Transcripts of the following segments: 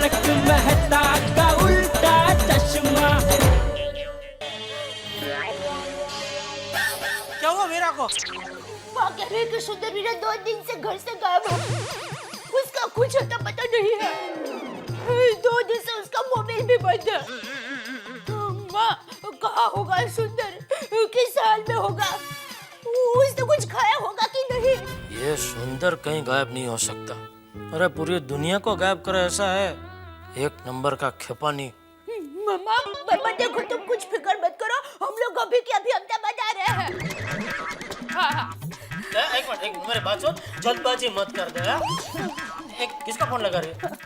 तारक मेहता का उल्टा चश्मा। क्या हुआ वीरा को? माँ कह रही है कि सुंदर वीरा 2 दिन से घर से गायब है। उसका कुछ होता पता नहीं है। 2 दिन से उसका मोबाइल भी बंद है। माँ कहाँ होगा सुंदर, किस हाल में होगा, उसने कुछ खाया होगा कि नहीं? ये सुंदर कहीं गायब नहीं हो सकता। अरे पूरी दुनिया को गायब करे ऐसा है, एक नंबर का खेपानी। मम्मा मम्मा देखो, तुम कुछ फिक्र मत करो, हम लोग अभी के अभी अहमदाबाद आ रहे हैं। हाँ। एक मिनट मेरे बात सुन, जल्दबाजी मत कर दे। एक किसका फोन लगा रही है?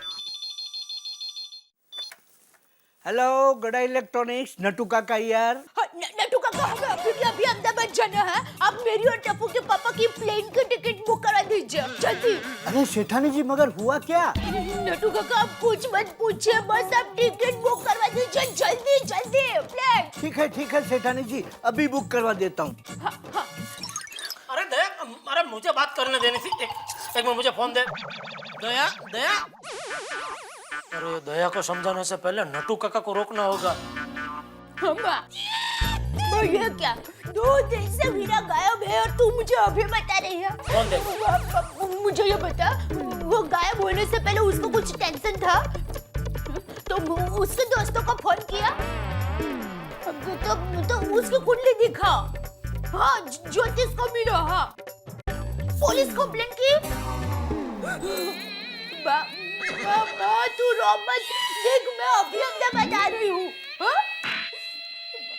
हेलो गड़ा इलेक्ट्रॉनिक्स, नटू काका यार। नटू काका, हमें अभी के अभी अहमदाबाद जाना है। आप मेरी और टप्पू के पापा की प्लेन की टिकट बुक करा दीजिए जल्दी। अरे सेठानी जी, मगर हुआ क्या? नटू काका आप कुछ मत पूछिए, बस आप टिकट बुक करवा दीजिए जल्दी जल्दी प्लीज। ठीक है सेठानी जी, अभी बुक करवा देता हूँ। अरे दया, अरे मुझे बात करने देनी थी। एक मिनट मुझे फोन दे। दया दया, अरे दया को समझाने से पहले नटू काका को रोकना होगा। ये क्या, 2 दिन से वीरा गायब है और तू मुझे अभी बता रही है? कौन दे? मुझे ये बता, वो गायब होने से पहले उसको कुछ टेंशन था तो उसके दोस्तों को फोन किया? तो उसकी कुंडली दिखा, हाँ ज्योतिष को मिला, हाँ पुलिस कंप्लेंट की। तू रो मत, देख मैं अभी अहमदाबाद आ रही हूँ।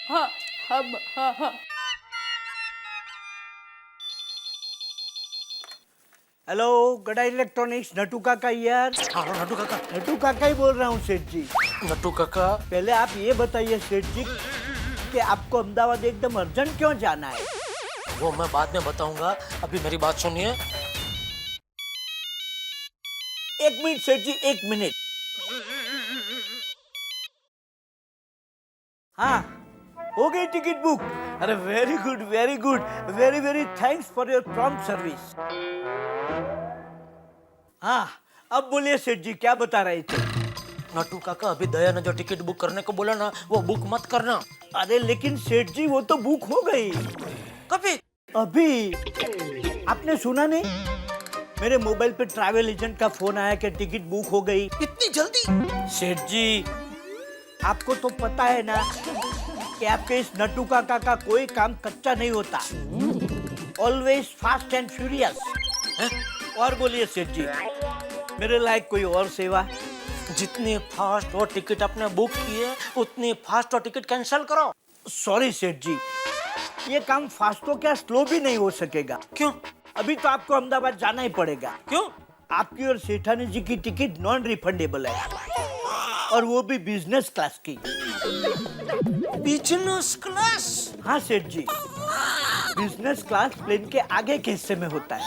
हाँ। हेलो गड़ा इलेक्ट्रॉनिक्स, नटू काका यार। हाँ नटू काका। नटू काका ही बोल रहा हूँ सेठ जी। नटू काका, पहले आप ये बताइए सेठ जी कि आपको अहमदाबाद एकदम अर्जेंट क्यों जाना है? वो मैं बाद में बताऊंगा, अभी मेरी बात सुनिए। 1 मिनट सेठ जी, 1 मिनट। हाँ, हो गई टिकट बुक। अरे very good, very good, very very thanks for your prompt service. हाँ, अब बोलिए सेठ जी, क्या बता रहे थे? नटू काका, अभी दया ने जो टिकट बुक करने को बोला ना, वो बुक मत करना। अरे लेकिन सेठ जी, वो तो बुक हो गई। कभी? अभी आपने सुना नहीं? मेरे मोबाइल पे ट्रैवल एजेंट का फोन आया कि टिकट बुक हो गई। इतनी जल्दी? सेठ जी, आपको तो पता है ना कि आपके इस नटू काका का कोई काम कच्चा नहीं होता। Always fast and furious. और बोलिए सेठ जी, मेरे लायक कोई और सेवा? जितनी फास्ट वो टिकट आपने बुक की है, उतनी फास्ट वो टिकट कैंसिल करो। सॉरी सेठ जी, ये काम फास्ट तो क्या स्लो भी नहीं हो सकेगा। क्यों? अभी तो आपको अहमदाबाद जाना ही पड़ेगा। क्यों? आपकी और सेठानी जी की टिकट नॉन रिफंडेबल है, और वो भी बिजनेस क्लास की। Business class? हाँ सेठ जी, बिजनेस क्लास प्लेन के आगे के हिस्से में होता है,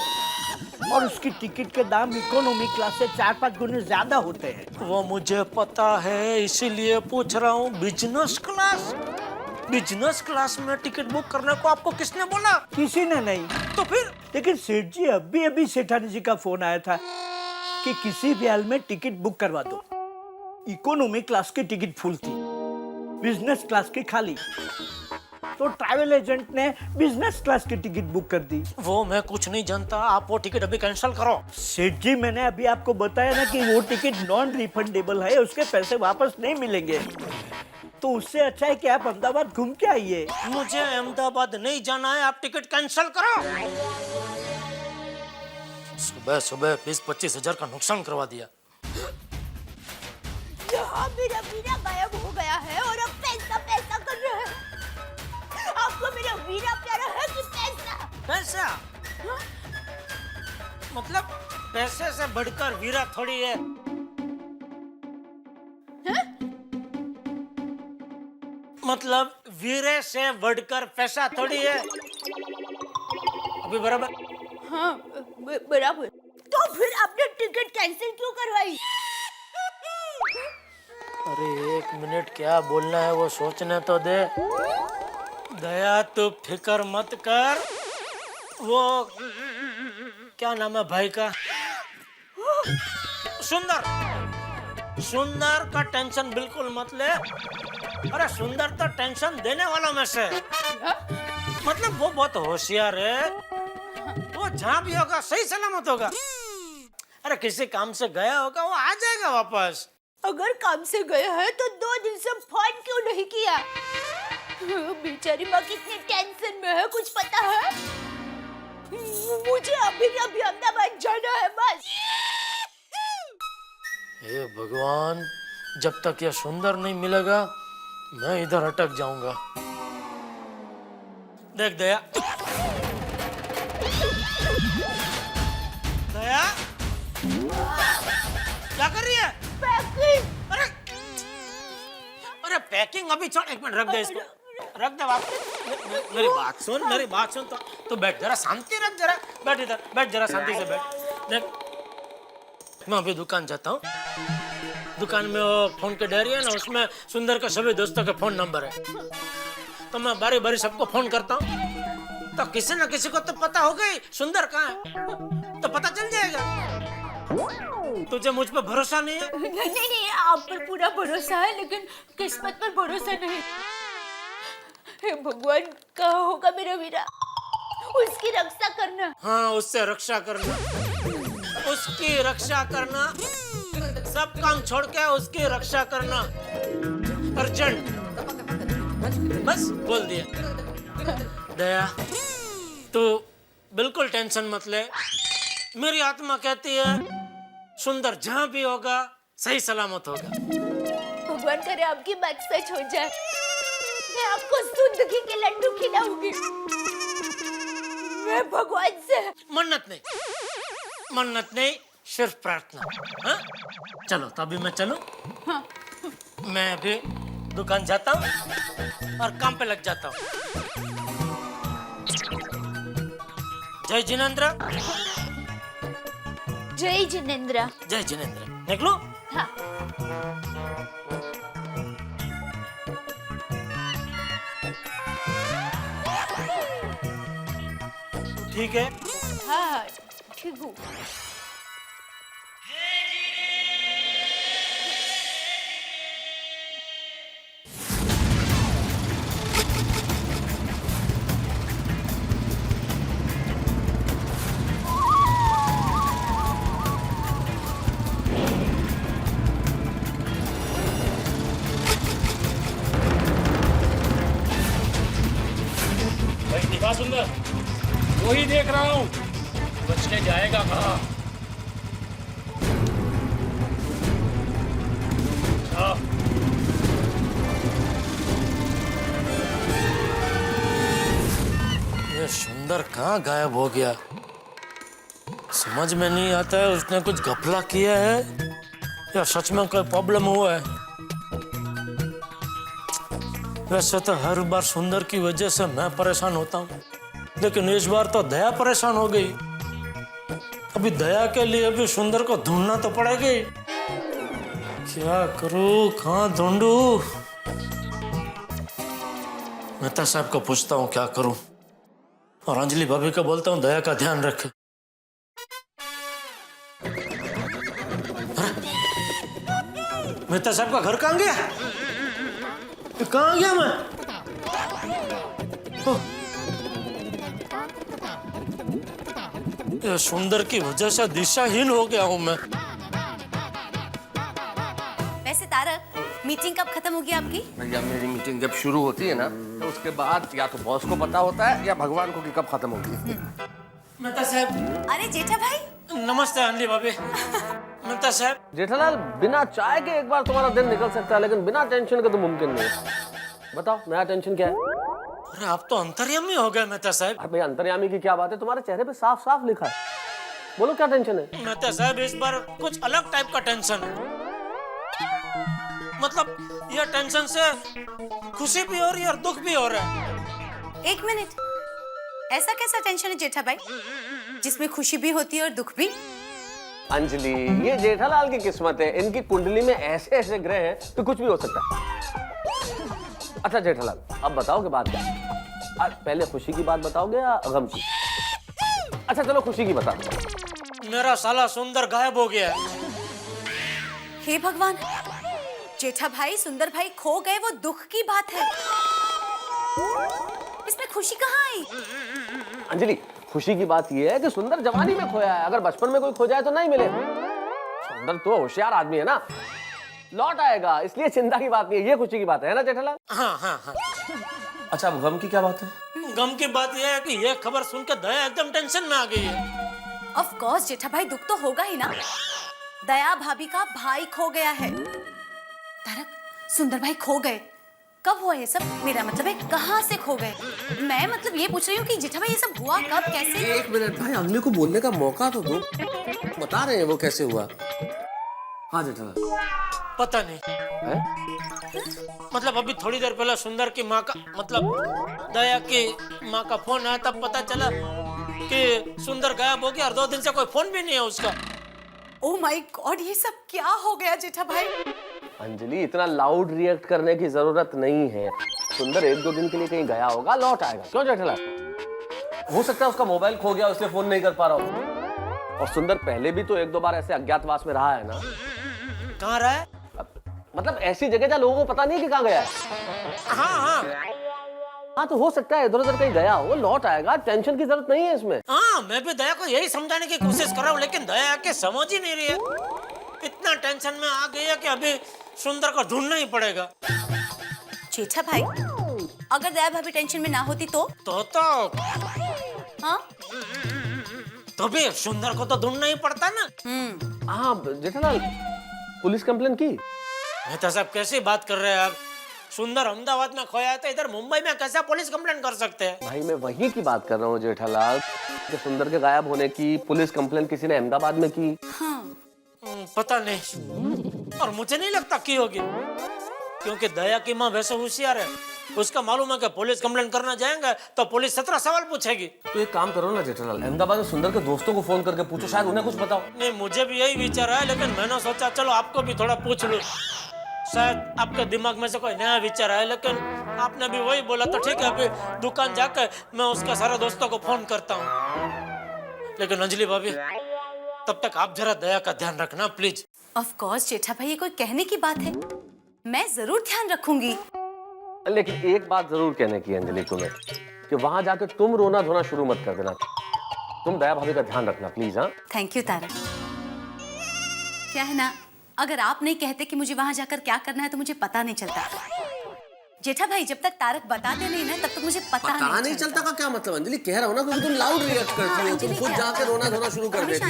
और उसकी टिकट के दाम इकोनॉमी क्लास से 4-5 गुने ज्यादा होते हैं। वो मुझे पता है, इसीलिए पूछ रहा हूँ। Business class? बिजनेस क्लास में टिकट बुक करने को आपको किसने बोला? किसी ने नहीं। तो फिर? लेकिन सेठ जी, अभी सेठानी जी का फोन आया था कि किसी भी हाल में टिकट बुक करवा दो। इकोनॉमी क्लास की टिकट फुल थी, बिजनेस क्लास की खाली। तो ट्रैवल एजेंट ने बिजनेस क्लास की टिकट बुक कर दी। वो मैं कुछ नहीं जानता, आप वो टिकट अभी कैंसिल करो। सेठ जी, मैंने अभी आपको बताया ना कि वो टिकट नॉन रिफंडेबल है, उसके पैसे वापस नहीं मिलेंगे। तो उससे अच्छा है कि आप अहमदाबाद घूम के आइए। मुझे अहमदाबाद नहीं जाना है, आप टिकट कैंसिल करो। सुबह सुबह 20-25 हजार का नुकसान करवा दिया। यहाँ मेरा वीरा गायब हो गया है और अब पैसा पैसा कर रहे हैं। आपको मेरा वीरा प्यारा है कि पैसा? पैसा? मतलब पैसे से बढ़कर वीरा थोड़ी है। मतलब वीरे से बढ़कर पैसा थोड़ी है। अभी बराबर? हाँ बराबर। तो फिर आपने टिकट कैंसिल क्यों करवाई? अरे 1 मिनट, क्या बोलना है वो सोचने तो दे। दया तू फिक्र मत कर। वो क्या नाम है भाई का? सुंदर। सुंदर का टेंशन बिल्कुल मत ले। अरे सुंदर तो टेंशन देने वालों में से, मतलब वो बहुत होशियार है, वो जहाँ भी होगा सही सलामत होगा। अरे किसी काम से गया होगा, वो आ जाएगा वापस। अगर काम से गया है तो 2 दिन से फोन क्यों नहीं किया? बेचारी माँ कितनी टेंशन में है, कुछ पता है? मुझे अभी अभी अहमदाबाद जाना है बस। हे भगवान, जब तक यह सुंदर नहीं मिलेगा मैं इधर अटक जाऊंगा। देख दया, दया क्या कर रही है? पैकिंग। अरे अरे पैकिंग अभी छोड़, एक मिनट रख दे इसको, रख दे बात। मेरी बात सुन, मेरी बात सुन। तो बैठ जरा, शांति रख जरा, बैठ इधर, बैठ जरा शांति से बैठ। देख मैं अभी दुकान जाता हूँ, दुकान में वो फोन के डायरी है ना, उसमें सुंदर के सभी दोस्तों के फोन नंबर है, तो मैं बारी बारी सबको फोन करता हूँ, तो किसी न किसी को तो पता हो गई सुंदर कहाँ है, तो पता चल जाएगा। तुझे मुझ पर भरोसा नहीं है? नहीं, आप पर पूरा भरोसा है, लेकिन किस्मत पर भरोसा नहीं। हे भगवान, कहाँ होगा मेरा वीरा? उसकी रक्षा करना। हाँ, उससे रक्षा करना, उसकी रक्षा करना, सब काम छोड़ के उसकी रक्षा करना, अर्जेंट। बस बोल दिया। दया, तू बिल्कुल टेंशन मत ले, मेरी आत्मा कहती है सुंदर जहाँ भी होगा सही सलामत होगा। भगवान करे आपकी बात सच हो जाए, मैं आपको जिंदगी के लड्डू खिलाऊंगी। मैं भगवान से मन्नत नहीं, सिर्फ प्रार्थना। हाँ? चलो तो अभी मैं चलूं? हाँ। मैं अभी दुकान जाता हूँ और काम पे लग जाता हूँ। जय जिनेंद्र। जय जिनेंद्र। जय जिनेंद्र। निकलो? हाँ। ठीक है? हाँ, ठीक हूँ। दिखा सुंदर, वही देख रहा हूँ, बचने जाएगा कहाँ? ये सुंदर कहाँ गायब हो गया? समझ में नहीं आता है, उसने कुछ घपला किया है या सच में कोई प्रॉब्लम हुआ है। वैसे तो हर बार सुंदर की वजह से मैं परेशान होता हूँ, लेकिन इस बार तो दया परेशान हो गई। अभी दया के लिए भी सुंदर को ढूंढना तो पड़ेगा ही। क्या करूँ, कहाँ ढूंढूं? मेहता साहब को पूछता हूँ क्या करूँ, और अंजलि भाभी को बोलता हूँ दया का ध्यान रखे। मेहता साहब का घर कहाँ गया? कहाँ गया मैं? ये सुंदर की वजह से दिशाहीन हो गया हूँ मैं। वैसे तारक, मीटिंग कब खत्म होगी आपकी? भैया मेरी मीटिंग जब शुरू होती है ना, तो उसके बाद या तो बॉस को पता होता है या भगवान को कि कब खत्म होगी। मेहता साहब। अरे जेठा भाई। नमस्ते अंजलि भाभी। मेहता साहब। जेठालाल, बिना चाय के एक बार तुम्हारा दिन निकल सकता है, लेकिन बिना टेंशन के तो मुमकिन नहीं है। बताओ नया टेंशन क्या है? अरे आप तो अंतर्यामी हो गए मेहता साहब। अरे भैया अंतर्यामी की क्या बात है, तुम्हारे चेहरे पे साफ साफ लिखा है। बोलो क्या टेंशन है? मेहता साहब इस बार कुछ अलग टाइप का टेंशन है। मतलब यह टेंशन से खुशी भी हो रही है और दुख भी हो रहा है। एक मिनट, ऐसा कैसा टेंशन है जेठा भाई जिसमें खुशी भी होती है और दुख भी? अंजलि, ये जेठालाल की किस्मत है, इनकी कुंडली में ऐसे ऐसे ग्रह हैं तो कुछ भी हो सकता है। अच्छा जेठालाल, अब बताओ कि बात क्या है? पहले खुशी की बात बताओगे या गम की? अच्छा चलो खुशी की बता। मेरा साला सुंदर गायब हो गया है। हे भगवान, जेठा भाई सुंदर भाई खो गए वो दुख की बात है, इसमें खुशी कहाँ आई? अंजलि, खुशी की बात यह है कि सुंदर जवानी में खोया है। अगर बचपन में कोई खो जाए तो नहीं मिले। सुंदर तो होशियार आदमी है ना, लौट आएगा, इसलिए चिंता की बात नहीं है। ये खुशी की बात है ना जेठालाल? हाँ हाँ हाँ। अच्छा, अब गम की क्या बात है? गम की बात यह है कि यह खबर सुनकर दया एकदम टेंशन में आ गई है। ऑफ कोर्स जेठा भाई, दुख तो होगा ही ना। दया भाभी का भाई खो गया है। तारक, सुंदर भाई खो गए, कब हुआ ये सब? मेरा मतलब है कहाँ से खो गए? मैं मतलब ये पूछ रही हूँ कि जेठा भाई ये सब हुआ कब, कैसे? एक मिनट भाई, अगले को बोलने का मौका तो दो। बता रहे हैं वो कैसे हुआ। हाँ जेठालाल। पता नहीं है? मतलब अभी थोड़ी देर पहले सुंदर की माँ का मतलब दया की माँ का फोन आया, तब पता चला कि सुंदर गायब हो गया और 2 दिन से कोई फोन भी नहीं है उसका। ओह माय गॉड, ये सब क्या हो गया जेठा भाई? अंजलि, इतना लाउड रिएक्ट करने की जरूरत नहीं है। सुंदर 1-2 दिन के लिए कहीं गया होगा, लौट आएगा। क्यों जेठालाल? हो सकता है उसका मोबाइल खो गया, इसलिए फोन नहीं कर पा रहा हो। और सुंदर पहले भी तो 1-2 बार ऐसे अज्ञातवास में रहा है ना। कहाँ रहा है? मतलब ऐसी जगह जहाँ लोगों को पता नहीं कि कहाँ गया है। हाँ हाँ हाँ, तो हो सकता है इधर उधर कहीं गया हो, लौट आएगा, टेंशन की जरूरत नहीं है इसमें। हाँ, मैं भी दया को यही समझाने की कोशिश कर रहा हूँ, लेकिन दया के समझ ही नहीं रही है। इतना टेंशन में आ गई है कि अभी सुंदर को ढूंढना ही पड़ेगा। जेठा भाई, अगर दया भाभी टेंशन में ना होती तो? हाँ? तो भी सुंदर को तो ढूंढना ही पड़ता ना। हाँ जेठालाल, पुलिस कंप्लेन की? मैं तो सब कैसी बात कर रहे हैं आप? सुंदर अहमदाबाद में खोया है तो इधर मुंबई में कैसा पुलिस कंप्लेन कर सकते हैं? भाई मैं वही की बात कर रहा हूँ जेठालाल, कि सुंदर के गायब होने की पुलिस कंप्लेन किसी ने अहमदाबाद में की। हाँ। पता नहीं, और मुझे नहीं लगता की होगी, क्योंकि दया की माँ वैसे होशियार है। उसका मालूम है कि पुलिस कंप्लेन करना जाएंगे तो पुलिस 17 सवाल पूछेगी। तो एक काम करो ना जेठालाल, अहमदाबाद में सुंदर के दोस्तों को फोन करके पूछो, शायद उन्हें कुछ बताओ। नहीं, मुझे भी यही विचार है, लेकिन मैंने सोचा चलो आपको भी थोड़ा पूछ लूं, शायद आपके दिमाग में से कोई नया विचार आए। लेकिन आपने भी वही बोला तो ठीक है, अभी दुकान जाकर मैं उसके सारे दोस्तों को फोन करता हूँ। लेकिन अंजलि भाभी, तब तक आप जरा दया का ध्यान रखना प्लीज। ऑफ कोर्स जेठा भाई, ये कोई कहने की बात है, मैं जरूर ध्यान रखूंगी। लेकिन एक बात जरूर कहने की अंजलि तुम्हें, कि वहां जाकर तुम रोना धोना शुरू मत कर देना। तुम दया भाभी का ध्यान रखना प्लीज। हाँ, थैंक यू तारक। क्या है ना, अगर आप नहीं कहते कि मुझे वहां जाकर क्या करना है तो मुझे पता नहीं चलता। जेठा भाई, जब तक तारक बताते नहीं ना तब तक मुझे पता नहीं चलता। का क्या मतलब अंजलि? कह रहा हूँ ना, क्योंकि तुम लाउड रिएक्ट करती हो, तुम खुद जाके रोना धोना शुरू कर देती।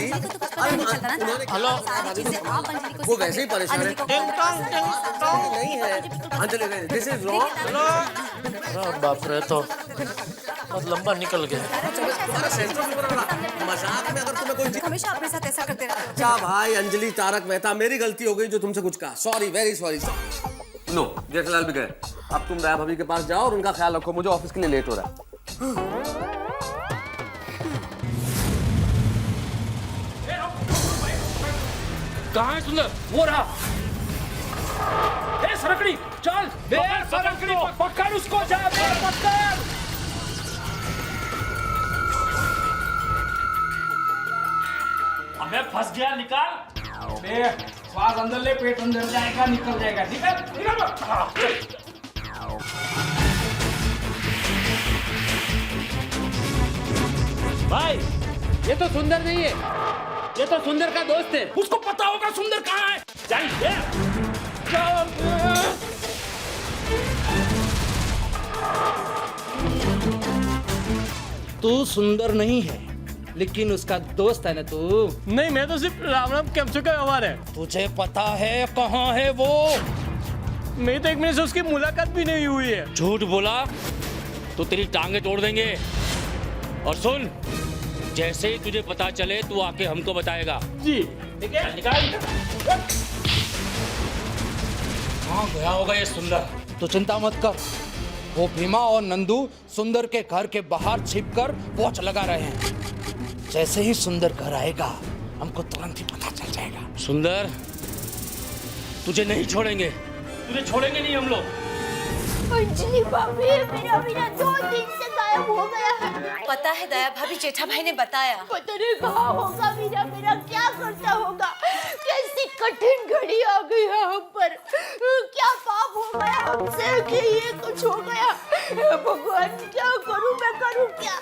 हेलो, वो वैसे ही परेशान है। टिंग टोंग, टिंग टोंग। नहीं है Anjali, this is wrong. Hello, अरे बाप रे, तो बहुत लंबा निकल गया। मजाक में अगर तुम्हें कोई हमेशा अपने साथ ऐसा करते रहते हो। क्या भाई, अंजलि तारक मेहता, मेरी गलती हो गई जो तुमसे कुछ कहा। Sorry, very sorry. No, Jethalal भी गए। अब तुम दया भाभी के पास जाओ और उनका ख्याल रखो, मुझे ऑफिस के लिए लेट हो रहा है। कहाँ है सुंदर? वो रहा। ए सरकड़ी, चल सरकड़ी, पकड़ उसको, जा पकड़। अबे फंस गया, निकाल। श्वास अंदर ले, पेट अंदर जाएगा, निकल जाएगा। निकल निकल। भाई, ये तो सुंदर नहीं है, ये तो सुंदर का दोस्त है। उसको पता होगा सुंदर कहाँ है। जाइए। तू सुंदर नहीं है, लेकिन उसका दोस्त है ना तू। नहीं, मैं तो सिर्फ राम राम कैप्चर का व्यवहार है। तुझे पता है कहाँ है वो? मैं तो 1 महीने से उसकी मुलाकात भी नहीं हुई है। झूठ बोला तो तेरी टांगे तोड़ देंगे। और सुन, जैसे ही तुझे पता चले तू आके हमको बताएगा। जी ठीक है, निकाल। कहाँ गया होगा ये सुंदर? तो चिंता मत कर, वो भीमा और नंदू सुंदर के घर के बाहर छिपकर वॉच लगा रहे हैं। जैसे ही सुंदर घर आएगा हमको तुरंत ही पता चल जाएगा। सुंदर, तुझे नहीं छोड़ेंगे, तुझे छोड़ेंगे नहीं हम लोग। अंजलि भाभी, मेरा बिना 2 दिन से गायब हो गया है। पता है दया भाभी, जेठा भाई ने बताया। पता नहीं कहाँ होगा, मेरा क्या करता होगा, कैसे कैसी कठिन घड़ी आ गई है हम पर। क्या पाप हो गया हमसे कि ये कुछ हो गया। भगवान क्या करूं, मैं करूं क्या।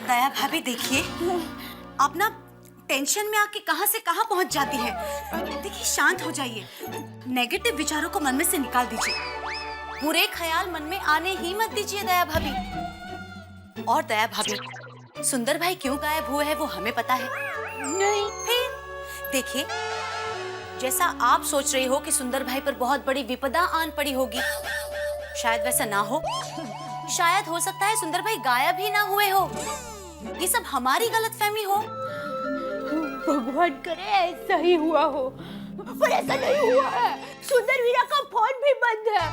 दया भाभी देखिए, आप ना टेंशन में आके कहां से कहां पहुंच जाती है। देखिए शांत हो जाइए, नेगेटिव विचारों को मन में से निकाल दीजिए, बुरे ख्याल मन में आने ही मत दीजिए दया भाभी। और दया भाभी, सुंदर भाई क्यों गायब हुए हैं वो हमें पता है? नहीं। फिर देखिए, जैसा आप सोच रही हो कि सुंदर भाई पर बहुत बड़ी विपदा आन पड़ी होगी, शायद वैसा ना हो। शायद हो सकता है सुंदर भाई गायब ही ना हुए हो, ये सब हमारी गलतफहमी हो। भगवान करे ऐसा ही हुआ हो, पर ऐसा नहीं हुआ है। सुंदर वीरा का फोन भी बंद है।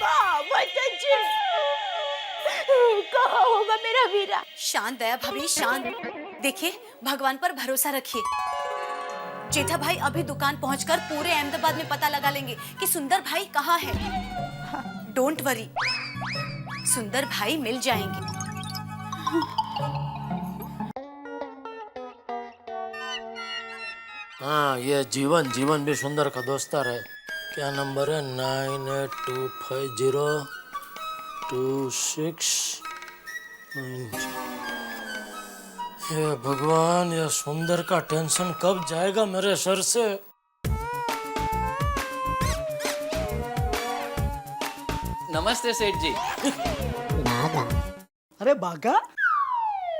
माँ बताइए, कहाँ होगा मेरा वीरा। शांत दया भाभी, शांत। देखिए भगवान पर भरोसा रखिए। जेठा भाई अभी दुकान पहुंचकर पूरे अहमदाबाद में पता लगा लेंगे कि सुंदर भाई कहाँ है। डोंट वरी, सुंदर भाई मिल जाएंगे। हाँ, ये जीवन जीवन भी सुंदर का दोस्तार है। क्या नंबर है? 98250269। हे भगवान, ये सुंदर का टेंशन कब जाएगा मेरे सर से। नमस्ते सेठ जी। अरे बागा,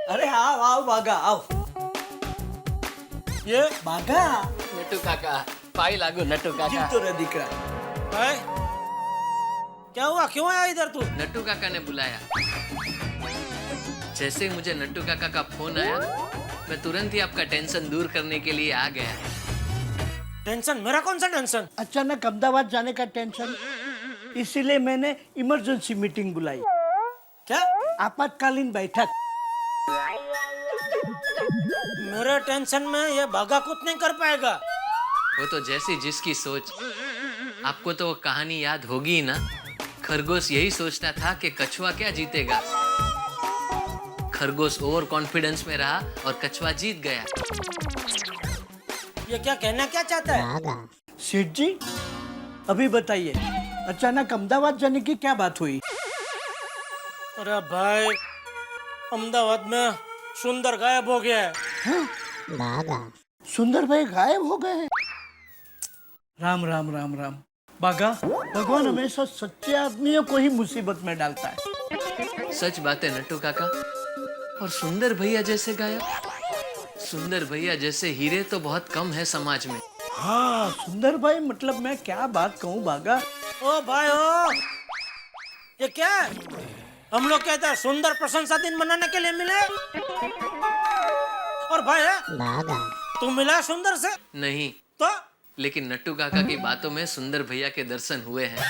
अरे आओ आओ बागा आओ। ये बागा नट्टू काका, पाई लागू नट्टू काका। जिम तो रह दिख रहा है। भाई, क्या हुआ? क्यों आया इधर तू? नट्टू काका ने बुलाया। जैसे ही मुझे नट्टू काका का फोन आया, मैं तुरंत ही आपका टेंशन दूर करने के लिए आ गया। टेंशन? मेरा कौन सा टेंशन? अचानक अहमदाबाद जाने का टेंशन, इसीलिए मैंने इमरजेंसी मीटिंग बुलाई। क्या? आपातकालीन बैठक। मेरे टेंशन में ये भागा कुछ नहीं कर पाएगा। वो तो जैसी जिसकी सोच। आपको तो वो कहानी याद होगी ही ना। खरगोश यही सोचता था कि कछुआ क्या जीतेगा। खरगोश ओवर कॉन्फिडेंस में रहा और कछुआ जीत गया। ये क्या कहना क्या चाहता है? सेठ जी, अभी बताइए, अचानक अहमदाबाद जाने की क्या बात हुई? अरे भाई, अहमदाबाद में सुंदर गायब हो गया है। सुंदर भाई गायब हो गए हैं। राम राम राम राम। बागा, भगवान हमेशा सच्चे आदमियों को ही मुसीबत में डालता है। सच बात है नट्टू काका। और सुंदर भैया जैसे गायब? सुंदर भैया जैसे हीरे तो बहुत कम है समाज में। हाँ सुंदर भाई, मतलब मैं क्या बात कहूँ बागा। ओ भाई ओ, ये क्या है? हम लोग कहते हैं सुंदर प्रशंसा दिन मनाने के लिए मिले, और भाई है तू मिला सुंदर से? नहीं, तो लेकिन नट्टू काका की बातों में सुंदर भैया के दर्शन हुए हैं।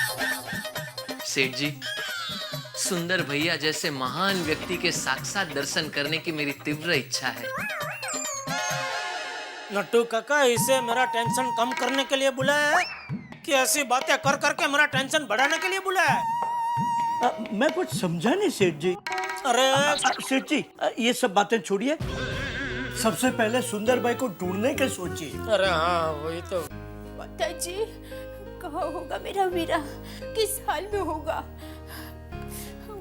सेठ जी, सुंदर भैया जैसे महान व्यक्ति के साक्षात दर्शन करने की मेरी तीव्र इच्छा है। नट्टू काका इसे मेरा टेंशन कम करने के लिए बुलाया है कि ऐसी बातें कर करके मेरा टेंशन बढ़ाने के लिए बुलाया है? मैं कुछ समझा नहीं सेठ जी। अरे सेठ जी, ये सब बातें छोड़िए, सबसे पहले सुंदर भाई को ढूंढने के सोचिए। अरे हाँ, वही तो। पिताजी, कहाँ होगा मेरा वीरा, किस हाल में होगा,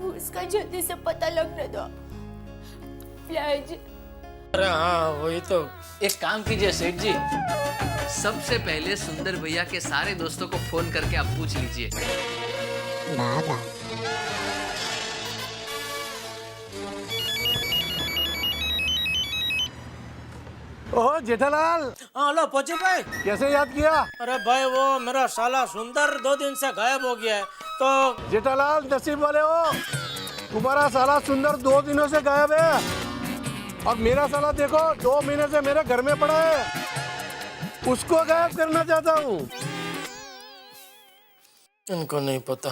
उसका जल्दी से पता लगने दो प्लीज। अरे हाँ, वही तो। एक काम कीजिए सेठ जी, सबसे पहले सुंदर भैया के सारे दोस्तों को फोन करके आप पूछ लीजिए। ओह जेठालाल, हाँ हेलो पोची भाई, कैसे याद किया? अरे भाई वो मेरा साला सुंदर 2 दिन से गायब हो गया है तो। जेठालाल नसीब वाले हो, तुम्हारा साला सुंदर 2 दिनों से गायब है और मेरा साला देखो 2 महीने से मेरे घर में पड़ा है। उसको गायब करना चाहता हूँ। इनको नहीं पता,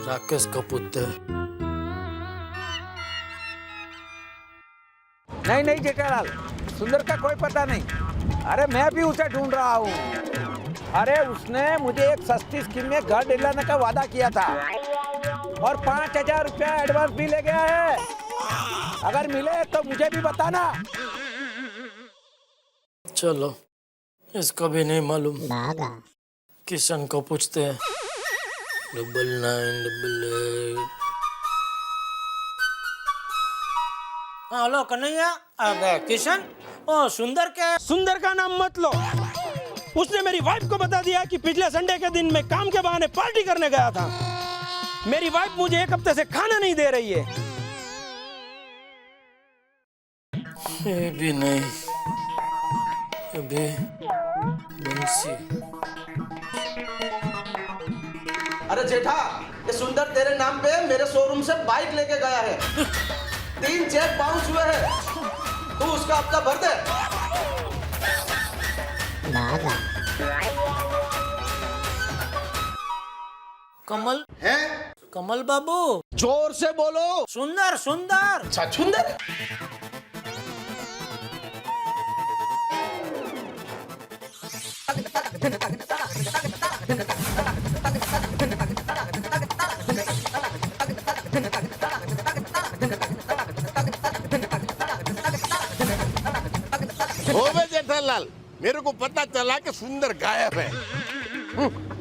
राकेश का पुत्र। नहीं नहीं जेठालाल, सुंदर का कोई पता नहीं। अरे मैं भी उसे ढूंढ रहा हूँ। अरे उसने मुझे एक सस्ती स्कीम में घर दिलाने का वादा किया था और 5,000 रुपया एडवांस भी ले गया है। अगर मिले तो मुझे भी बताना। चलो, इसका भी नहीं मालूम। किशन को पूछते हैं। 9988। हाँ, हेलो कन्हैया। अबे किशन, ओ सुंदर का नाम मत लो। उसने मेरी वाइफ को बता दिया कि पिछले संडे के दिन मैं काम के बहाने पार्टी करने गया था। मेरी वाइफ मुझे 1 हफ्ते से खाना नहीं दे रही है। ये भी नहीं। अबे बंसी। अरे जेठा, ये सुंदर तेरे नाम पे मेरे शोरूम से बाइक लेके गया है। 3 चेक बाउंस हुए हैं। तू उसका हफ्ता भर दे। कमल है? कमल बाबू, जोर से बोलो। सुंदर। अच्छा, सुंदर। होवे जेठालाल, मेरे को पता चला कि सुंदर गायब है।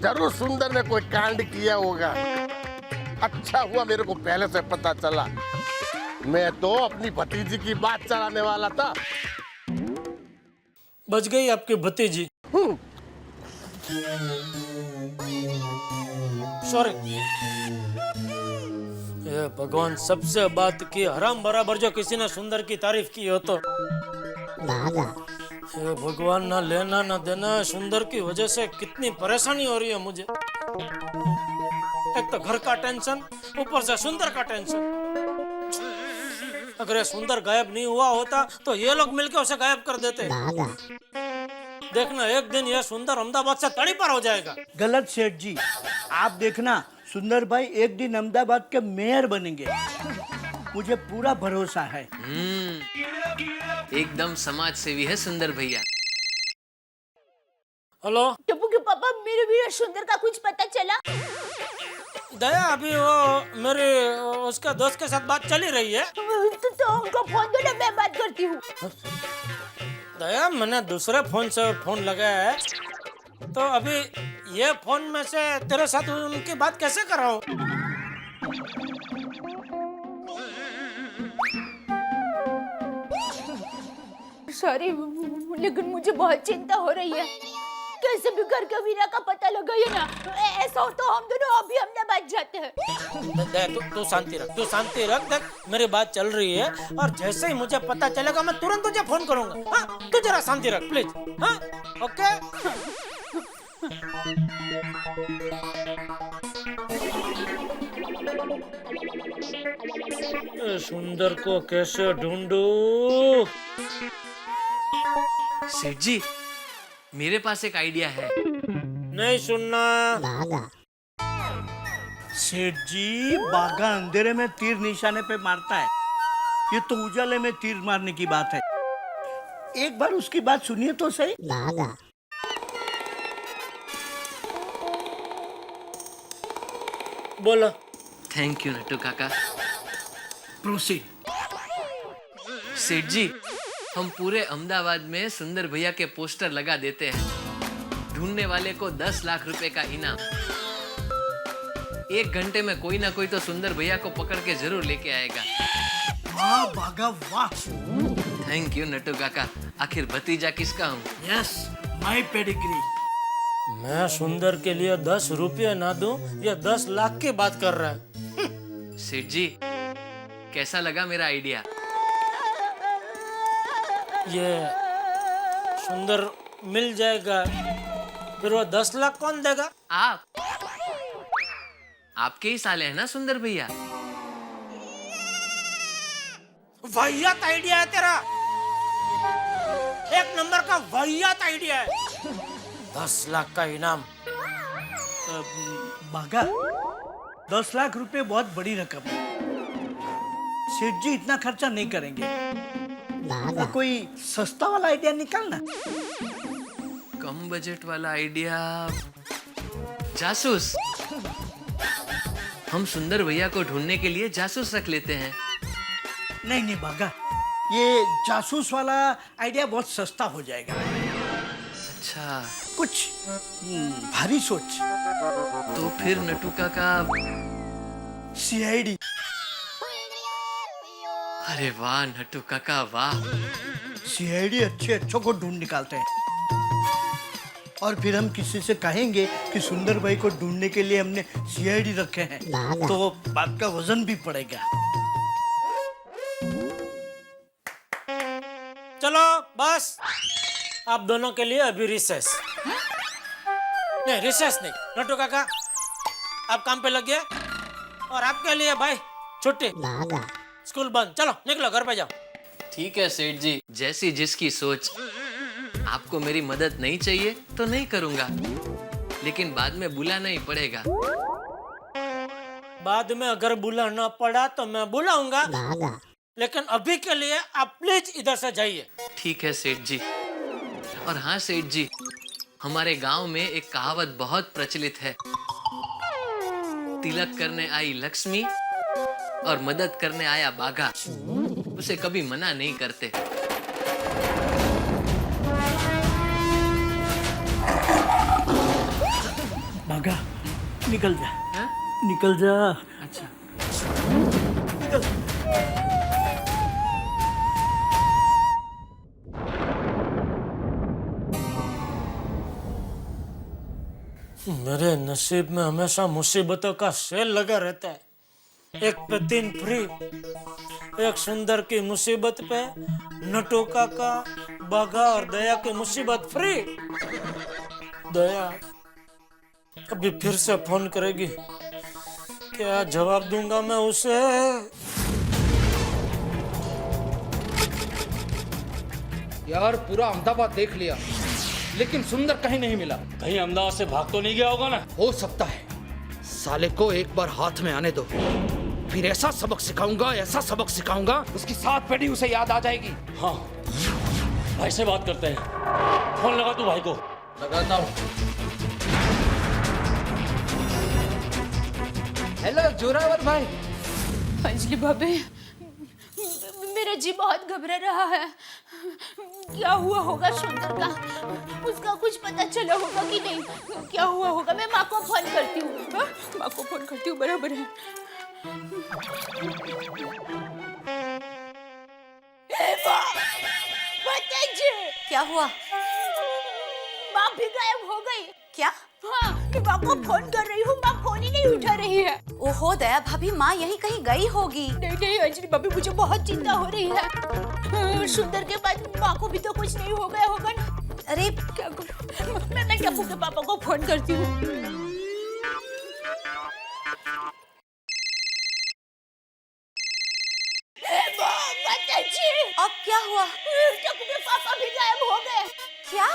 जरूर सुंदर ने कोई कांड किया होगा। अच्छा हुआ मेरे को पहले से पता चला। मैं तो अपनी भतीजी की बात चलाने वाला था। बच गई आपकी भतीजी। सॉरी। ये भगवान, सबसे बात की हराम बराबर जो किसी ने सुंदर की तारीफ की हो तो। ये भगवान, ना लेना ना देना। सुंदर की वजह से कितनी परेशानी हो रही है मुझे। एक तो घर का टेंशन, ऊपर से सुंदर का टेंशन। अगर ये सुंदर गायब नहीं हुआ होता तो ये लोग मिलकर उसे गायब कर देते। देखना, एक दिन ये सुंदर अहमदाबाद से तड़ी पार हो जाएगा। गलत सेठ जी, आप देखना, सुंदर भाई एक दिन अहमदाबाद के मेयर बनेंगे। मुझे पूरा भरोसा है। एकदम समाज सेवी है सुंदर भैया। हेलो टप्पू के पापा, मेरे वीर सुंदर का कुछ पता चला? दया, अभी वो मेरे उसका दोस्त के साथ बात चली रही है। तो उनको फोन दो ना, मैं बात करती हूँ। दया, मैंने दूसरे फोन से फोन लगाया है, तो अभी ये फोन में से तेरे साथ उनकी बात कैसे कर रहा हूँ? सॉरी, लेकिन मुझे बहुत चिंता हो रही है। कैसे भी करके वीरा का पता लगाइए ना। ऐसा हो तो हम दोनों अभी अहमदाबाद जाते हैं। तू शांति रख। देख, मेरी बात चल रही है और जैसे ही मुझे पता चलेगा मैं तुरंत तुझे फोन करूंगा। हाँ, तू जरा शांति रख प्लीज। हाँ, ओके। सुंदर को कैसे ढूंढूं? सेठ जी, मेरे पास एक आइडिया है। नहीं सुनना। सेठ जी, बाघा अंधेरे में तीर निशाने पे मारता है। ये तो उजाले में तीर मारने की बात है। एक बार उसकी बात सुनिए तो सही। बोलो। थैंक यू नट्टू काका। प्रोसीड। सेठ जी, हम पूरे अहमदाबाद में सुंदर भैया के पोस्टर लगा देते हैं। ढूंढने वाले को 10 लाख रुपए का इनाम। 1 घंटे में कोई ना कोई तो सुंदर भैया को पकड़ के जरूर लेके आएगा। वाह बाघा वाह। थैंक यू नट्टू काका। आखिर भतीजा किसका हूँ? Yes, my pedigree. मैं सुंदर के लिए 10 रुपये ना दूं, ये 10 लाख की बात कर रहा है। सेठ जी, कैसा लगा मेरा आइडिया? ये सुंदर मिल जाएगा, फिर वो 10 लाख कौन देगा? आप। आपके ही साले हैं ना सुंदर भैया। वाहियात आइडिया है तेरा। एक नंबर का वाहियात आइडिया है। 10 लाख का इनाम। बाघा, 10 लाख रुपए बहुत बड़ी रकम है। सेठ जी इतना खर्चा नहीं करेंगे। तो कोई सस्ता वाला आइडिया निकालना। कम बजट वाला आइडिया। जासूस। हम सुंदर भैया को ढूंढने के लिए जासूस रख लेते हैं। नहीं बाघा, ये जासूस वाला आइडिया बहुत सस्ता हो जाएगा। अच्छा, कुछ भारी सोच। तो फिर नटू काका सीआईडी। अरे वाह नटू काका वाह। सीआईडी अच्छे अच्छों को ढूंढ निकालते हैं और फिर हम किसी से कहेंगे कि सुंदर भाई को ढूंढने के लिए हमने सीआईडी रखे हैं, तो बात का वजन भी पड़ेगा। चलो बस, आप दोनों के लिए अभी रिसेस। नहीं रिसेस नहीं, नटू काका आप काम पे लग गए और आपके लिए भाई छुट्टी, स्कूल बंद। चलो निकलो घर पे जाओ। ठीक है सेठ जी, जैसी जिसकी सोच। आपको मेरी मदद नहीं चाहिए तो नहीं करूंगा, लेकिन बाद में बुलाना ही पड़ेगा। बाद में अगर बुलाना पड़ा तो मैं बुलाऊंगा, लेकिन अभी के लिए आप प्लीज इधर से जाइए। ठीक है सेठ जी। और हाँ सेठ जी, हमारे गांव में एक कहावत बहुत प्रचलित है, तिलक करने आई लक्ष्मी और मदद करने आया बाघा, उसे कभी मना नहीं करते। भागा, निकल जा। हाँ? निकल जा। अच्छा निकल। मेरे नसीब में हमेशा मुसीबतों का सेल लगा रहता है। एक पे 3 फ्री। एक सुंदर की मुसीबत पे नटू काका, बाघा और दया की मुसीबत फ्री। दया अभी फिर से फोन करेगी, क्या जवाब दूंगा मैं उसे? यार पूरा अहमदाबाद देख लिया, लेकिन सुंदर कहीं नहीं मिला। कहीं अहमदाबाद से भाग तो नहीं गया होगा ना? हो सकता है। साले को एक बार हाथ में आने दो, फिर ऐसा सबक सिखाऊंगा, ऐसा सबक सिखाऊंगा, उसकी 7 पीढ़ी उसे याद आ जाएगी। हाँ, भाई से बात करते हैं। फोन लगा तू भाई को। लगाता हूँ। हेलो जोरावर भाई। अंजलि भाभी, मेरा जी बहुत घबरा रहा है। क्या हुआ होगा सुंदर का? उसका कुछ पता चला होगा कि नहीं? क्या हुआ होगा? मैं माँ को फोन करती हूँ। हाँ? माँ को फोन करती हूँ, बराबर है। क्या हुआ? माँ भी गायब हो गई। क्या? हाँ, मैं माँ को फोन कर रही हूँ, माँ फोन ही नहीं उठा रही है। ओहो दया भाभी, माँ यहीं कहीं गई होगी। नहीं नहीं अंजलि भाभी, मुझे बहुत चिंता हो रही है। सुंदर के बाद माँ को भी तो कुछ नहीं हो गया होगा ना? अरे क्या करूं? मैं टप्पू के पापा को फोन करती हूँ। अब क्या हुआ? टप्पू के पापा भी गायब हो गए। क्या?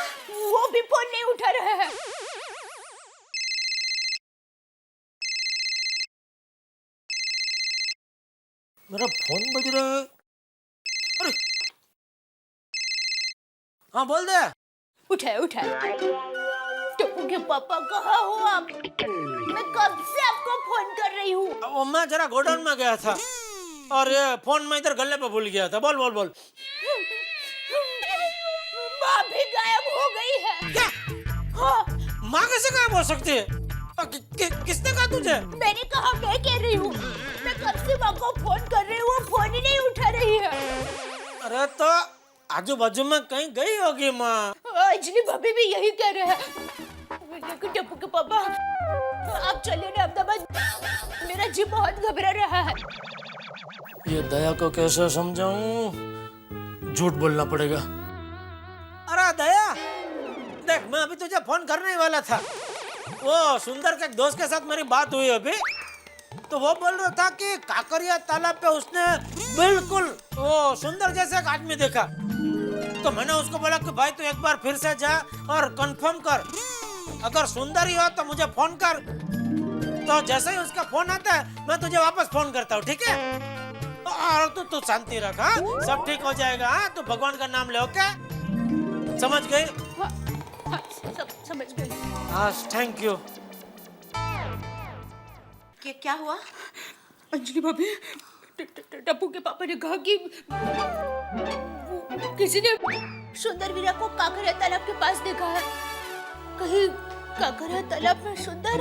वो भी फोन नहीं उठा रहे हैं। मेरा फोन बज रहा है। अरे हाँ बोल दे। उठाए उठाए। टप्पू के पापा कहाँ हो आप? मैं कब से आपको फोन कर रही हूँ। वो मैं जरा गोडाउन में गया था और ये फोन मैं इधर गले पे भूल गया था। बोल बोल बोल। माँ भी गायब हो गई है। क्या? हाँ, माँ कैसे गायब हो सकती है? किसने कहा तुझे? मैंने कहा, मैं कह रही हूँ। मैं कब से माँ को फोन कर रही हूँ, वो फोन ही नहीं उठा रही है। अरे तो आजू बाजू में कहीं गई होगी माँ। अंजलि भाभी भी यही कह रहे हैं। टप्पू के पापा, आप चलिए ना अहमदाबाद। मेरा जी बहुत घबरा रहा है। ये दया को कैसे समझाऊं? झूठ बोलना पड़ेगा। अरे दया, देख मैं अभी तुझे फोन करने ही वाला था। वो सुंदर के एक दोस्त के साथ मेरी बात हुई अभी, तो वो बोल रहा था कि काकरिया तालाब पे उसने बिल्कुल वो सुंदर जैसे एक आदमी देखा। तो मैंने उसको बोला कि भाई तू एक बार फिर से जा और कंफर्म कर, अगर सुंदर ही हो तो मुझे फोन कर। तो जैसे ही उसका फोन आता है मैं तुझे वापस फोन करता हूँ, ठीक है? और तू शांति रख, हाँ? सब ठीक हो जाएगा। हाँ, तू भगवान का नाम ले, ओके? समझ गई? हाँ, समझ गई। हाँ, थैंक यू। क्या हुआ? अंजलि भाभी, टप्पू के पापा ने कहा कि किसी ने सुंदर वीरा को काकरिया तालाब के पास देखा है। कहीं काकरा तालाब में सुंदर?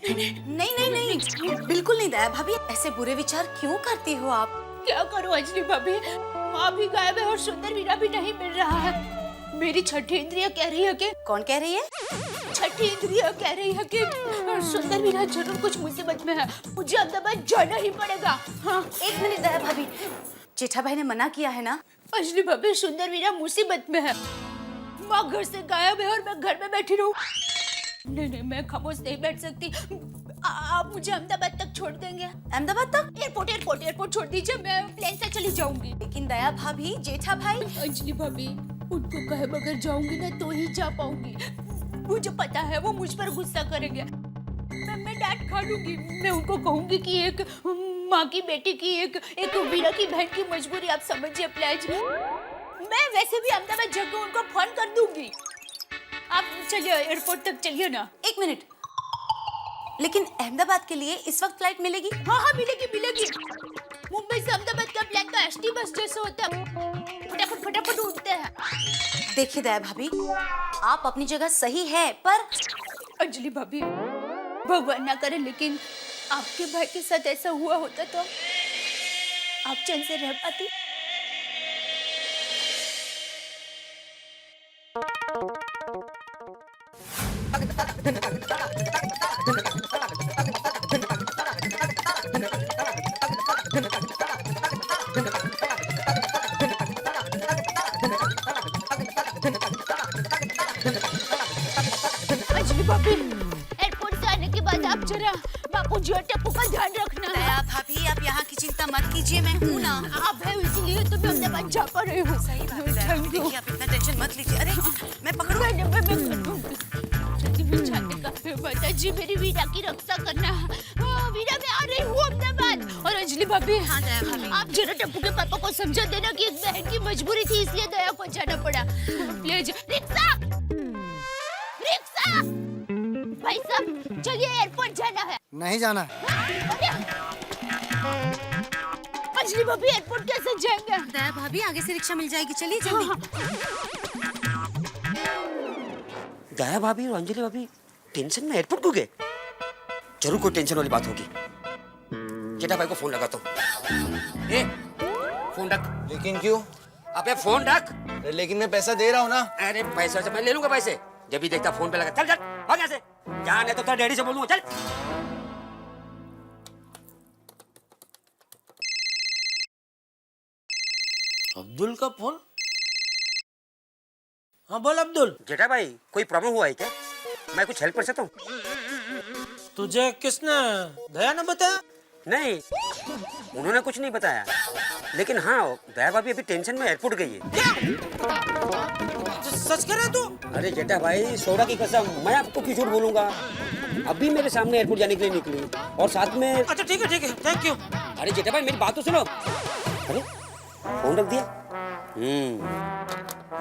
नहीं नहीं नहीं, बिल्कुल नहीं दया भाभी, ऐसे बुरे विचार क्यों करती हो आप? क्या करूं अंजलि भाभी, माँ भी गायब है और सुंदर वीरा भी नहीं मिल रहा है। मेरी छठी इंद्रिया कह रही है कि कौन कह रही है? छठी इंद्रिया कह रही है कि सुंदर वीरा जरूर कुछ मुसीबत में है, मुझे अहमदाबाद जाना ही पड़ेगा। हाँ, एक मिनट दया भाभी, जेठा भाई ने मना किया है ना? अंजलि भाभी सुंदर वीरा मुसीबत में है, माँ घर से गायब है और मैं घर में बैठी रहूं? नहीं नहीं, मैं खामोश नहीं बैठ सकती। आप मुझे अहमदाबाद तक छोड़ देंगे? अहमदाबाद तक? एयरपोर्ट एयरपोर्ट एयरपोर्ट छोड़ दीजिए, मैं प्लेन से चली जाऊंगी। लेकिन दया भाभी, जेठा भाई। अंजलि भाभी, उनको कहे बगैर जाऊंगी ना तो ही जा पाऊंगी। मुझे पता है वो मुझ पर गुस्सा करेंगे, मैं डांट खा लूंगी। मैं उनको कहूंगी कि एक माँ की बेटी की एक वीरा की बहन की मजबूरी आप समझिए प्लीज। मैं वैसे भी अहमदाबाद जाकर उनको फोन कर दूंगी। आप चलिए एयरपोर्ट तक चलिए ना। एक मिनट, लेकिन अहमदाबाद के लिए इस वक्त फ्लाइट मिलेगी? हाँ हाँ मिलेगी मिलेगी। मुंबई से अहमदाबाद का प्लेन तो एसटी बस जैसा होता है, फटाफट फटाफट उड़ते हैं। देखिए दया भाभी, आप अपनी जगह सही है, पर अंजलि भाभी, भगवान ना करे लेकिन आपके भाई के साथ ऐसा हुआ होता तो आप चैन से रह पाती? अंजलि भाभी, एयरपोर्ट से आने के बाद आप जरा बापूजी और टप्पू का ध्यान रखना। दया भाभी, आप यहाँ की चिंता मत कीजिए, मैं हूँ ना। आप है इसलिए तो मैं अहमदाबाद जा पा रही हूँ। सही बात है दया भाभी, देखिए आप इतना टेंशन मत लीजिए। अरे मैं पकड़ूं? माता जी मेरी वीरा की रक्षा करना। वीरा मैं आ रही हूँ अहमदाबाद। और अंजलि भाभी, हाँ दया भाभी, आप जरा टप्पू के पापा को समझा देना कि एक बहन की मजबूरी थी इसलिए दया को जाना पड़ा। प्लीज रिक्शा रिक्शा, भाई साहब चलिए एयरपोर्ट जाना है। नहीं जाना। अंजलि भाभी एयरपोर्ट कैसे जाएंगे? दया भाभी आगे से रिक्शा मिल जाएगी, चलिए जल्दी। दया भाभी और अंजलि भाभी टेंशन में एयरपोर्ट को गए? जरूर कोई टेंशन वाली बात होगी। जेठा भाई को फोन लगाता हूँ। ए, फोन रख। लेकिन क्यों? अबे फोन रख। लेकिन मैं पैसा दे रहा हूँ ना। अरे पैसे से मैं ले लूंगा पैसे, जब भी देखता फोन पे लगा। चल चल भाग यहाँ से, यहाँ नहीं तो तेरे डैडी से बोलूंगा। चल। अब्दुल का फोन? हाँ बोल अब्दुल। जेठा भाई कोई प्रॉब्लम हुआ है क्या? मैं कुछ हेल्प कर सकता हूँ? तुझे किसने, दया ने बताया? नहीं, उन्होंने कुछ नहीं बताया, लेकिन हाँ दया भाभी अभी टेंशन में एयरपोर्ट गई है। सच कह रहे तू? अरे जेठा भाई सोडा की कसम, मैं आपको क्यों झूठ बोलूंगा। अभी मेरे सामने एयरपोर्ट जाने के लिए निकली और साथ में। अच्छा ठीक है थैंक यू। अरे जेठा भाई मेरी बात तो सुनो। अरे फोन रख दिया।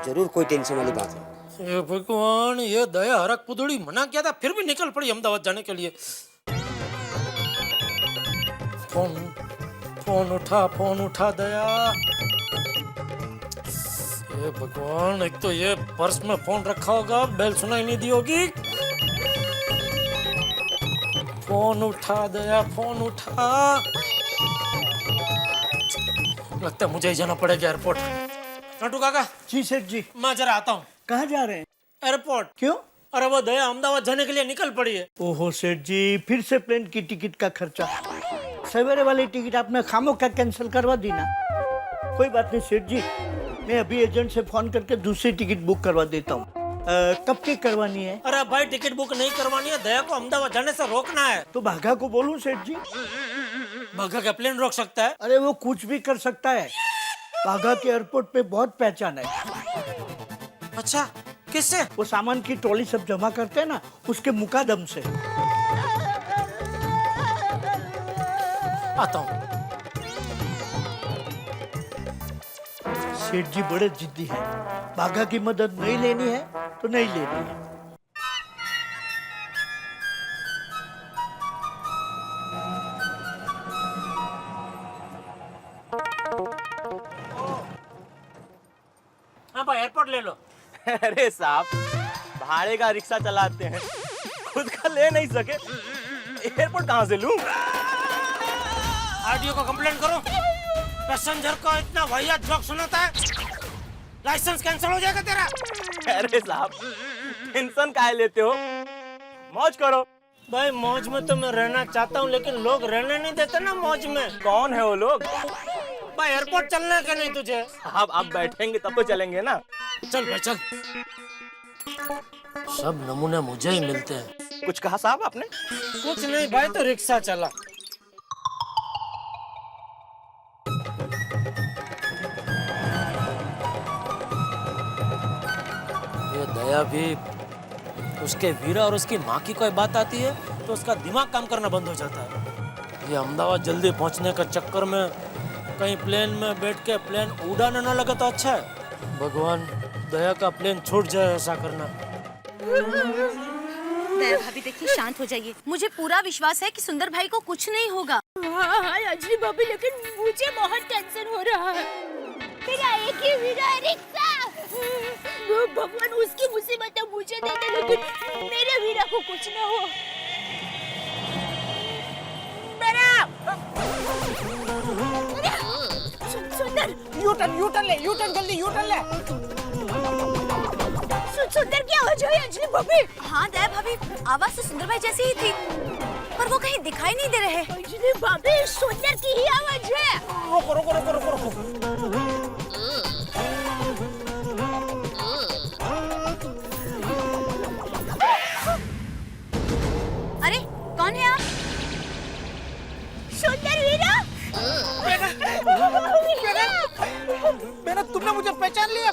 जरूर कोई टेंशन वाली बात है। ये भगवान, ये दया हरक पुदड़ी मना किया था फिर भी निकल पड़ी अहमदाबाद जाने के लिए। फोन उठा दया। ये भगवान, एक तो ये पर्स में फोन रखा होगा, बेल सुनाई नहीं दी होगी। फोन उठा दया, फोन उठा। लगता है मुझे ही जाना पड़ेगा एयरपोर्ट। नटू काका। जी सेठ जी। मैं जरा आता हूँ। कहाँ जा रहे हैं? एयरपोर्ट। क्यों? अरे वो दया अहमदाबाद जाने के लिए निकल पड़ी है। ओहो सेठ जी, फिर से प्लेन की टिकट का खर्चा। सवेरे वाली टिकट आपने खामों का कैंसिल करवा दी ना। कोई बात नहीं सेठ जी, मैं अभी एजेंट से फोन करके दूसरी टिकट बुक करवा देता हूँ। कब की करवानी है? अरे भाई टिकट बुक नहीं करवानी है, दया को अहमदाबाद जाने से रोकना है। तो भागा को बोलूं सेठ जी? भागा का प्लेन रोक सकता है? अरे वो कुछ भी कर सकता है। भागा के एयरपोर्ट पे बहुत पहचान है। अच्छा किससे? वो सामान की ट्रॉली सब जमा करते हैं ना, उसके मुकादम से। आता हूँ। सेठ जी बड़े जिद्दी हैं। भागा की मदद नहीं लेनी है तो नहीं लेनी है। हाँ भाई एयरपोर्ट ले लो। अरे साहब, भाड़े का रिक्शा चलाते हैं, खुद का ले नहीं सके, एयरपोर्ट कहाँ से लूं? आरटीओ को कंप्लेंट करो। पैसेंजर को इतना वाहियात जोक सुनाता है, लाइसेंस कैंसिल हो जाएगा तेरा। अरे साहब, टेंशन काहे लेते हो, मौज करो। भाई मौज में तो मैं रहना चाहता हूँ, लेकिन लोग रहने नहीं देते ना मौज में। कौन है वो लोग? भाई एयरपोर्ट चलना है कि नहीं तुझे? अब आप बैठेंगे तब तो चलेंगे ना। चल भाई चल। सब नमूने मुझे ही मिलते हैं। कुछ कहा साहब आपने? कुछ नहीं भाई, तो रिक्शा चला। ये दया भी, उसके वीरा और उसकी माँ की कोई बात आती है तो उसका दिमाग काम करना बंद हो जाता है। ये अहमदाबाद जल्दी पहुंचने का चक्कर में कहीं प्लेन में बैठ के प्लेन उड़ाने ना लगे तो अच्छा है। भगवान, दया का प्लेन छूट जाए ऐसा करना। दया भाभी देखिए, शांत हो जाइए। मुझे पूरा विश्वास है कि सुंदर भाई को कुछ नहीं होगा। हाँ अंजलि भाभी, लेकिन मुझे बहुत टेंशन हो रहा है। मेरा एक ही वीरा रिक्शा, भगवान उसकी मुसीबतें मुझे दे दे, लेकिन मेरे वीरा को कुछ ना हो। सुंदर, यूटर्न ले, जल्दी यूटर्न ले। सुंदर की आवाज आई अंजलि भाभी। हाँ दया भाभी, आवाज तो सुंदर भाई जैसी ही थी, पर वो कहीं दिखाई नहीं दे रहे। अंजलि भाभी, सुंदर की ही आवाज है। रुको रुको रुको रुको रुको। अरे कौन है आप? सुंदर वीरा। मैंने, तुमने मुझे पहचान लिया?